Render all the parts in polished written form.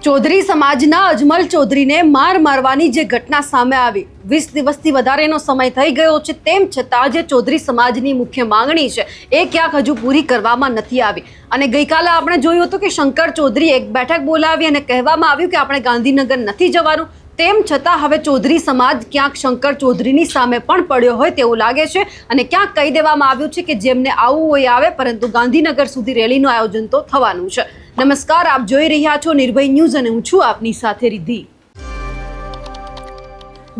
ચૌધરી સમાજના અજમલ ચૌધરીને માર મારવાની જે ઘટના સામે આવી 20 દિવસથી વધારેનો સમય થઈ ગયો છે, તેમ છતાં જે ચૌધરી સમાજની મુખ્ય માંગણી છે એ ક્યાંક હજુ પૂરી કરવામાં નથી આવી। અને ગઈકાલે આપણે જોયું હતું કે શંકર ચૌધરી એક બેઠક બોલાવી અને કહેવામાં આવ્યું કે આપણે ગાંધીનગર નથી જવાનું। તેમ છતાં હવે ચૌધરી સમાજ ક્યાંક શંકર ચૌધરીની સામે પણ પડ્યો હોય તેવું લાગે છે અને ક્યાંક કહી દેવામાં આવ્યું છે કે જેમને આવવું હોય આવે, પરંતુ ગાંધીનગર સુધી રેલીનું આયોજન તો થવાનું છે। નમસ્કાર, આપ જોઈ રહ્યા છો નિર્ભય ન્યૂઝ અને હું છું આપની સાથે રિદ્ધિ।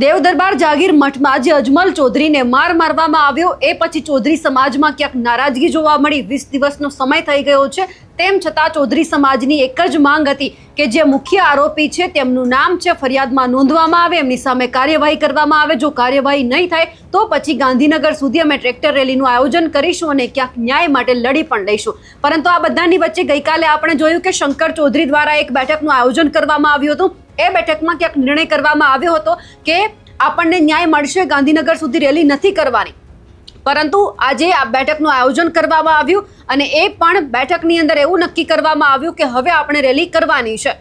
દેવ દરબાર જાગીર મઠમાં જે અજમલ ચૌધરીને માર મારવામાં આવ્યો એ પછી ચૌધરી સમાજમાં ક્યાંક નારાજગી જોવા મળી। 20 દિવસનો સમય થઈ ગયો છે, તેમ છતાં ચૌધરી સમાજની એક જ માંગ હતી કે જે મુખ્ય આરોપી છે તેમનું નામ છે ફરિયાદમાં નોંધવામાં આવે, એમની સામે કાર્યવાહી કરવામાં આવે। જો કાર્યવાહી નહીં થાય તો પછી ગાંધીનગર સુધી અમે ટ્રેક્ટર રેલીનું આયોજન કરીશું અને ક્યાંક ન્યાય માટે લડી પણ લઈશું। પરંતુ આ બધાની વચ્ચે ગઈકાલે આપણે જોયું કે શંકર ચૌધરી દ્વારા એક બેઠકનું આયોજન કરવામાં આવ્યું હતું। એ બેઠકમાં ક્યાંક નિર્ણય કરવામાં આવ્યો હતો કે આપણને ન્યાય મળશે, ગાંધીનગર સુધી રેલી નથી કરવાની। પરંતુ આજે આ બેઠકનું આયોજન કરવામાં આવ્યું અને એ પણ બેઠકની અંદર એવું નક્કી કરવામાં આવ્યું કે હવે આપણે રેલી કરવાની છે।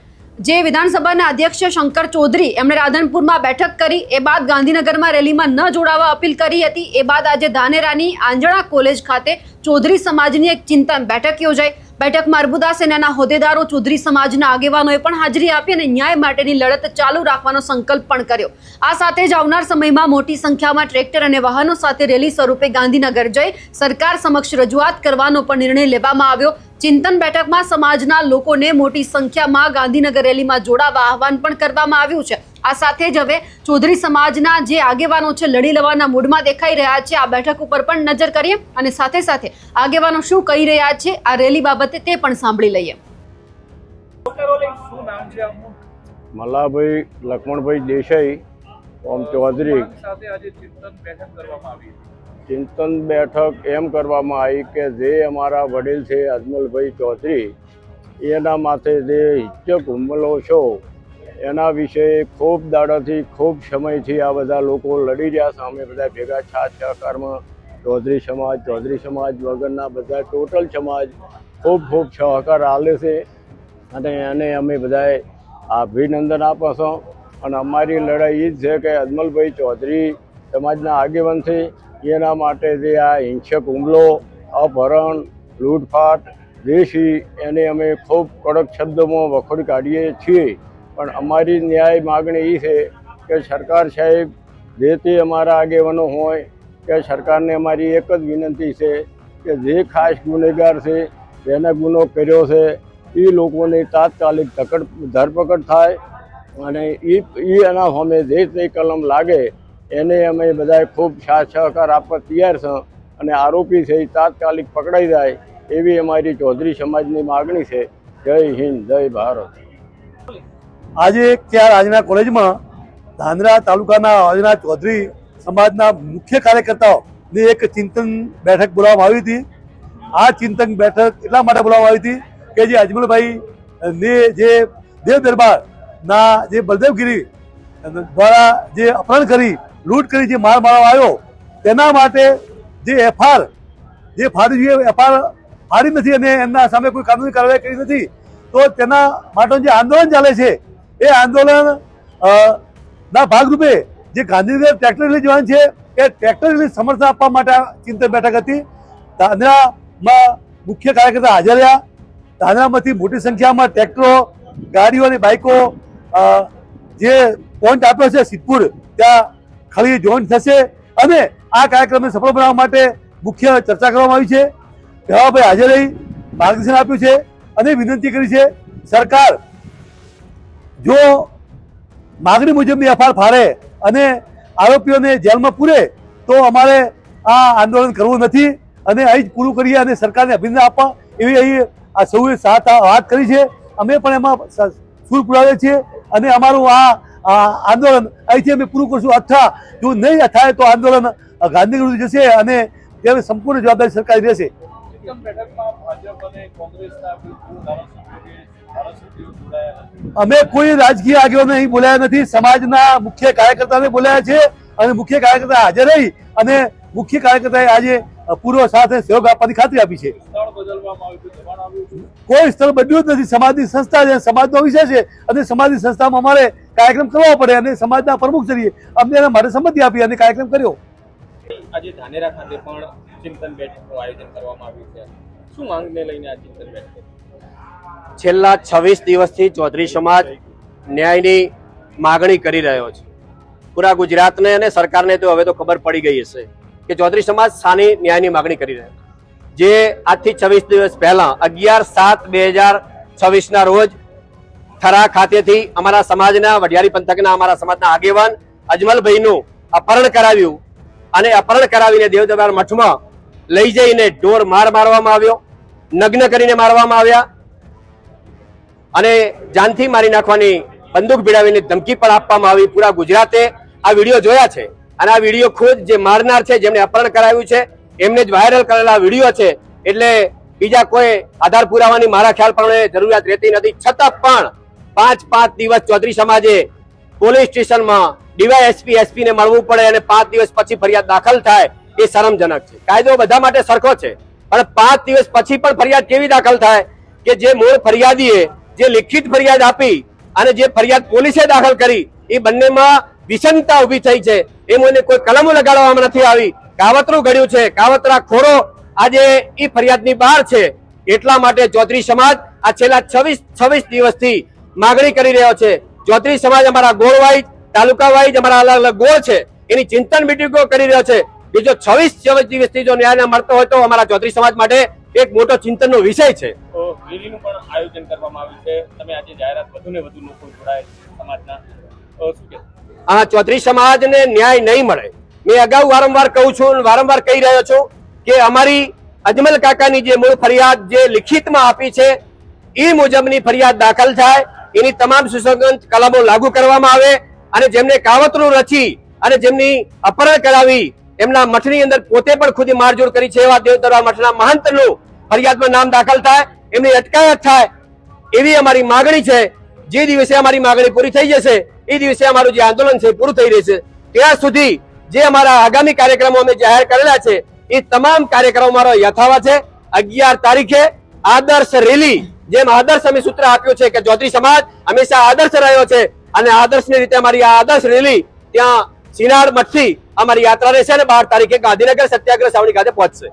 જે વિધાનસભાના અધ્યક્ષ શંકર ચૌધરી એમણે રાધનપુરમાં બેઠક કરી, એ બાદ ગાંધીનગરમાં રેલીમાં ન જોડાવા અપીલ કરી હતી। એ બાદ આજે ધાનેરાની આંજણા કોલેજ ખાતે ચૌધરી સમાજની એક ચિંતન બેઠક યોજાઈ। બેઠકમાં અર્બુદા સેનાના હોદ્દેદારો, ચૌધરી સમાજના આગેવાનોએ પણ હાજરી આપી અને ન્યાય માટેની લડત ચાલુ રાખવાનો સંકલ્પ પણ કર્યો। આ સાથે જ આવનાર સમયમાં મોટી સંખ્યામાં ટ્રેક્ટર અને વાહનો સાથે રેલી સ્વરૂપે ગાંધીનગર જઈ સરકાર સમક્ષ રજૂઆત કરવાનો પણ નિર્ણય લેવામાં આવ્યો। ચિંતન બેઠકમાં સમાજના લોકોને મોટી સંખ્યામાં ગાંધીનગર રેલીમાં જોડાવા આહવાન પણ કરવામાં આવ્યું છે। આ સાથે જ હવે ચૌધરી સમાજના જે આગેવાનો છે લડી લેવાના મૂડમાં દેખાઈ રહ્યા છે। આ બેઠક ઉપર પણ નજર કરીએ અને સાથે સાથે આગેવાનો શું કહી રહ્યા છે આ રેલી બાબતે તે પણ સાંભળી લઈએ। મલ્લાભાઈ લક્ષ્મણભાઈ દેસાઈ ઓમ ચૌધરી ચિંતન બેઠક એમ કરવામાં આવી કે જે અમારા વડીલ છે અજમલભાઈ ચૌધરી, એના માથે જે હિંસક હુમલો છો એના વિશે ખૂબ દાડાથી ખૂબ સમયથી આ બધા લોકો લડી રહ્યા છે। અમે બધા ભેગા સાથ સહકારમાં ચૌધરી સમાજ વગરના બધા ટોટલ સમાજ ખૂબ સહકાર આલે છે અને એને અમે બધાએ અભિનંદન આપો છો। અને અમારી લડાઈ એ જ છે કે અજમલભાઈ ચૌધરી સમાજના આગેવાન છે, એના માટે જે આ હિંસક હુમલો, અપહરણ, લૂંટફાટ જે છે એને અમે ખૂબ કડક શબ્દોમાં વખોડી કાઢીએ છીએ। પણ અમારી ન્યાય માગણી એ છે કે સરકાર સાહેબ જે તે અમારા આગેવાનો હોય કે સરકારને અમારી એક જ વિનંતી છે કે જે ખાસ ગુનેગાર છે, જેને ગુનો કર્યો છે, એ લોકોની તાત્કાલિક ધરપકડ થાય અને એ એના સામે જે તે કલમ લાગે એને અમે બધાએ ખૂબ સાથ સહકાર આપવા તૈયાર છે અને આરોપી છે એ તાત્કાલિક પકડાઈ જાય એવી અમારી ચૌધરી સમાજની માગણી છે। જય હિન્દ, જય ભારત। આજે ત્યાં આંજણા કોલેજમાં ધાનેરા તાલુકાના આંજણા ચૌધરી સમાજના મુખ્ય કાર્યકર્તાઓની એક ચિંતન બેઠક બોલાવવામાં આવી હતી। આ ચિંતન બેઠક એટલા માટે બોલાવવામાં આવી હતી કે જે અજમલભાઈ ને જે દેવ દરબારના જે બલદેવગીરી દ્વારા જે અપહરણ કરી, લૂંટ કરી, જે માર મારવામાં આવ્યો તેના માટે જે એફઆર જે ફાડી જોઈએ એફઆર ફાડી નથી અને એમના સામે કોઈ કાનૂની કાર્યવાહી કરી નથી, તો તેના માટેનું જે આંદોલન ચાલે છે એ આંદોલન ના ભાગરૂપે જે ગાંધીનગર ટ્રેક્ટર રેલી જવાની છે એ ટ્રેક્ટર રેલી સમર્થન આપવા માટે ચિંતન બેઠક હતી। ધાનેરામાં મુખ્ય કાર્યકર્તા હાજર રહ્યા। ધાનેરામાંથી મોટી સંખ્યામાં ટ્રેક્ટરો, ગાડીઓ અને બાઇકો જે પોઈન્ટ આપ્યો છે સિદ્ધપુર, ત્યાં ખાલી જોઈન્ટ થશે અને આ કાર્યક્રમને સફળ બનાવવા માટે મુખ્ય ચર્ચા કરવામાં આવી છે। જવાભાઈ હાજર રહી માર્ગદર્શન આપ્યું છે અને વિનંતી કરી છે સરકાર જો માગણી મુજબની એફઆર ફાડે અને આરોપીઓને જેલમાં પૂરે તો અમારે આ આંદોલન કરવું નથી અને અહીં જ પૂરું કરીએ અને સરકારને અભિનંદન આપવા એવી અહીં આ સૌએ વાત કરી છે। અમે પણ એમાં સૂર પુરાવીએ છીએ અને અમારું આ આંદોલન અહીંથી અમે પૂરું કરશું। અથવા જો નહીં થાય તો આંદોલન ગાંધીનગર સુધી જશે અને તેની સંપૂર્ણ જવાબદારી સરકાર રહેશે। અમે કોઈ રાજકીય આગેવાનો અહીં બોલાયા નથી, સમાજના મુખ્ય કાર્યકર્તાને બોલાયા છે અને મુખ્ય કાર્યકર્તા હાજર રહી અને મુખ્ય કાર્યકર્તાએ આજે પૂર્વ સાથ અને સહયોગ આપવાની ખાતરી આપી છે. કોઈ સ્થળ બદલ્યું જ નથી. સમાજની સંસ્થા છે, સમાજનો વિષય છે અને સમાજની સંસ્થામાં અમારે કાર્યક્રમ કરવો પડે અને સમાજના પ્રમુખ તરીકે અમને એના માટે સંમતિ આપી અને કાર્યક્રમ કર્યો. આજે ધાનેરા ખાતે પણ ચિંતન બેઠકનું આયોજન કરવામાં આવ્યું છે. શું માંગને લઈને આ ચિંતન બેઠક? છેલ્લા 26 દિવસથી ચૌધરી સમાજ ન્યાયની માગણી કરી રહ્યો છે. પૂરા ગુજરાતને અને સરકારને તો હવે તો ખબર પડી ગઈ હશે કે ચૌધરી સમાજ શાની ન્યાયની માગણી કરી રહ્યો છે. જે આજથી 26 દિવસ પહેલા 11/7/2026 ના રોજ થરા ખાતેથી અમારા સમાજના વઢિયારી પંથકના અમારા સમાજના આગેવાન અજમલભાઈનું અપહરણ કરાવ્યું અને અપહરણ કરાવીને દેવદરબાર મઠમાં લઈ જઈને ઢોર મારવામાં આવ્યો, નગ્ન કરીને મારવામાં આવ્યા અને જાનથી મારી નાખવાની બંદૂક ભીડાવીને ધમકી પણ આપવામાં આવી. પૂરા ગુજરાતે આ વિડીયો જોયા છે અને આ વિડીયો ખુદ જે મારનાર છે, જેમને અપહરણ કરાવ્યું છે, એમને જ વાયરલ કરેલા વિડીયો છે. એટલે બીજા કોઈ આધાર પુરાવાની મારા ખ્યાલ પ્રમાણે જરૂરિયાત રહેતી નથી. છતાં પણ 5 દિવસ ચૌધરી સમાજે પોલીસ સ્ટેશનમાં ડીવાયએસપી એસપી ને મળવું પડે અને 5 દિવસ પછી ફરિયાદ દાખલ થાય એ શરમજનક છે. કાયદો બધા માટે સરખો છે, પણ 5 દિવસ પછી પણ ફરિયાદ કેવી દાખલ થાય કે જે મૂળ ફરિયાદીએ જે લિખિત ફરિયાદ આપી અને જે ફરિયાદ પોલીસે દાખલ કરી એ બંનેમાં વિષમતા ઉભી થઈ છે. એ મને કોઈ કલમો લગાડવામાં નથી આવી, કાવતરું ઘડ્યું છે, કાવતરા ખોરો આજે એ ફરિયાદની બહાર છે. એટલા માટે ચૌધરી સમાજ આ છેલ્લા 26 દિવસથી માગણી કરી રહ્યો છે. ચૌધરી સમાજ અમારા ગોળ વાઇઝ, તાલુકા વાઇઝ અમારા અલગ અલગ ગોળ છે, એની ચિંતન મિટિંગો કરી રહ્યો છે. બીજો 26 દિવસથી જો ન્યાય ન મળતો હોય તો અમારા ચૌધરી સમાજ માટે એક મોટો ચિંતનનો વિષય છે. રેલીનું પણ આયોજન કરવામાં આવ્યું છે. તમે આજે જાહેરાત વધુને વધુ લોકો જોડાય સમાજના, શું કે આ ચૌધરી સમાજને ન્યાય નહીં મળે. મેં અગાઉ વારંવાર કહું છું, વારંવાર કહી રહ્યો છું કે અમારી અજમલ કાકાની જે મૂળ ફરિયાદ જે લિખિતમાં આપી છે એ મુજબની ફરિયાદ દાખલ થાય, એની તમામ સુસંગત કલમો લાગુ કરવામાં આવે અને જેમને કાવતરું રચી અને જેમની અપહરણ કરાવી, એમના મઠની અંદર પોતે પણ ખુદ મારઝોડ કરી છે એવા દેવદરબાર મઠના મહંતનું ફરિયાદમાં નામ દાખલ થાય, એમની અટકાયત થાય, એવી અમારી માગણી છે. જે દિવસે અમારી માગણી પૂરી થઈ જશે એ દિવસે અમારું જે આંદોલન છે પૂરું થઈ રહેશે. ત્યાં સુધી જે અમારા આગામી કાર્યક્રમો અમે જાહેર કરેલા છે એ તમામ કાર્યક્રમો મારો યથાવત છે. 11 તારીખે આદર્શ રેલી, જેમ આદર્શ અમે સૂત્ર આપ્યું છે કે ચૌધરી સમાજ હંમેશા આદર્શ રહ્યો છે અને આદર્શની રીતે અમારી આ આદર્શ રેલી ત્યાં સિનાડ મઠથી અમારી યાત્રા રહેશે અને 12 તારીખે ગાંધીનગર સત્યાગ્રહ છાવણી ખાતે પહોંચશે.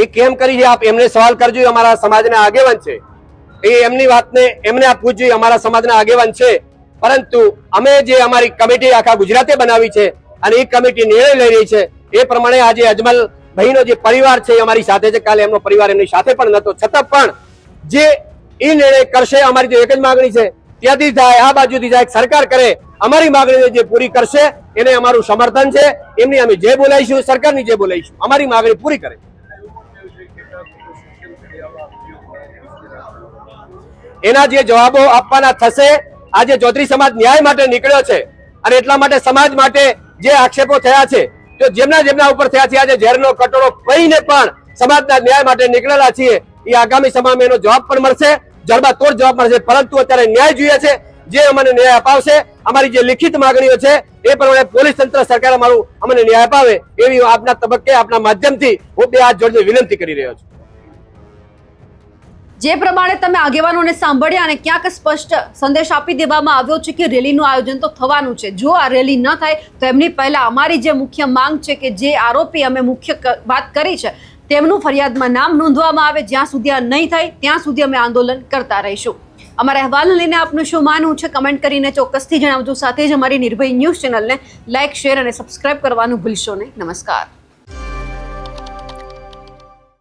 એ કેમ કરી છે આપ એમને સવાલ કરજો. અમારા સમાજના આગેવાન છે, એ એમની વાતને એમને આપ પૂછજો. અમારા સમાજના આગેવાન છે, પરંતુ અમે જે અમારી કમિટી આખા ગુજરાતે બનાવી છે અને એ કમિટી નિર્ણય લઈ રહી છે એ પ્રમાણે આજે અજમલ ભાઈનો જે પરિવાર છે અમારી સાથે છે. કાલે એમનો પરિવાર એમની સાથે પણ નહોતો, છતાં પણ જે એ નિર્ણય કરશે, અમારી તો એક જ માંગણી છે, ત્યાંથી થાય આ બાજુથી જાય, સરકાર કરે, અમારી માંગણીને જે પૂરી કરશે એને અમારું સમર્થન છે. એમની અમે જે બોલાવીશું, સરકારની જે બોલાવીશું, અમારી માંગણી પૂરી કરે. એના જે જવાબો આપવાના થશે. આજે ચૌધરી સમાજ ન્યાય માટે નીકળ્યો છે અને એટલા માટે સમાજ માટે જે આક્ષેપો થયા છે, તો જેમના ઉપર થયા છે, આજે ઝેરનો કટોરો પીને પણ સમાજના ન્યાય માટે નીકળેલા છીએ. એ આગામી સમયમાં એનો જવાબ પણ મળશે, જડબાતોડ જવાબ મળશે. પરંતુ અત્યારે ન્યાય જોઈએ છે, જે અમને ન્યાય અપાવશે. અમારી જે લિખિત માંગણીઓ છે એ પ્રમાણે પોલીસ તંત્ર, સરકાર અમને ન્યાય અપાવે એવી આપના તબક્કે આપના માધ્યમથી હું 2 હાથ જોડીને વિનંતી કરી રહ્યો છું. જે પ્રમાણે તમે આગેવાનોને સાંભળ્યા અને ક્યાંક સ્પષ્ટ સંદેશ આપી દેવામાં આવ્યો છે કે રેલીનું આયોજન તો થવાનું છે. જો આ રેલી ન થાય તો એમની પહેલા અમારી જે મુખ્ય માંગ છે કે જે આરોપી અમે મુખ્ય વાત કરી છે તેમનું ફરિયાદમાં નામ નોંધવામાં આવે. જ્યાં સુધી આ નહીં થાય ત્યાં સુધી અમે આંદોલન કરતા રહીશું. અમારા અહેવાલને લઈને આપનું શું માનવું છે કમેન્ટ કરીને ચોક્કસથી જણાવજો. સાથે જ અમારી નિર્ભય ન્યૂઝ ચેનલને લાઇક, શેર અને સબસ્ક્રાઇબ કરવાનું ભૂલશો નહીં. નમસ્કાર.